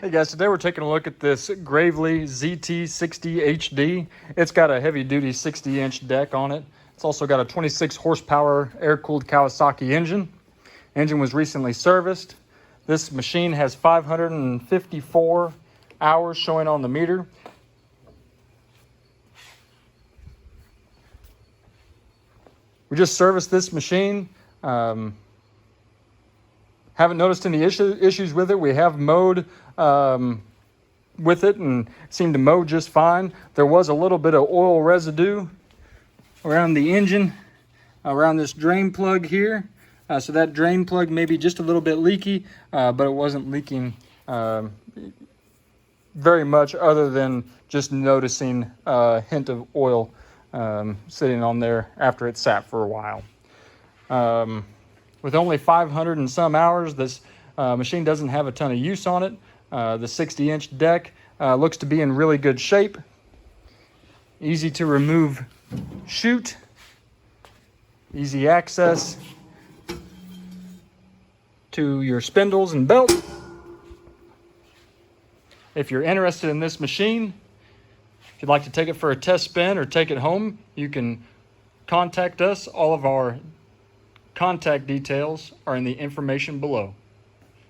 Hey guys, today we're taking a look at this Gravely ZT60 HD. It's got a heavy-duty 60-inch deck on it. It's also got a 26 horsepower air-cooled Kawasaki engine. Engine was recently serviced. This machine has 554 hours showing on the meter. We just serviced this machine. Haven't noticed any issues with it. We have mowed with it and seemed to mow just fine. There was a little bit of oil residue around the engine, around this drain plug here. So that drain plug may be just a little bit leaky, but it wasn't leaking very much, other than just noticing a hint of oil sitting on there after it sat for a while. With only 500 and some hours, this machine doesn't have a ton of use on it. The 60-inch deck looks to be in really good shape. Easy to remove chute. Easy access to your spindles and belt. If you're interested in this machine, if you'd like to take it for a test spin or take it home, you can contact us. All of our contact details are in the information below.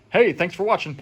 Hey, thanks for watching.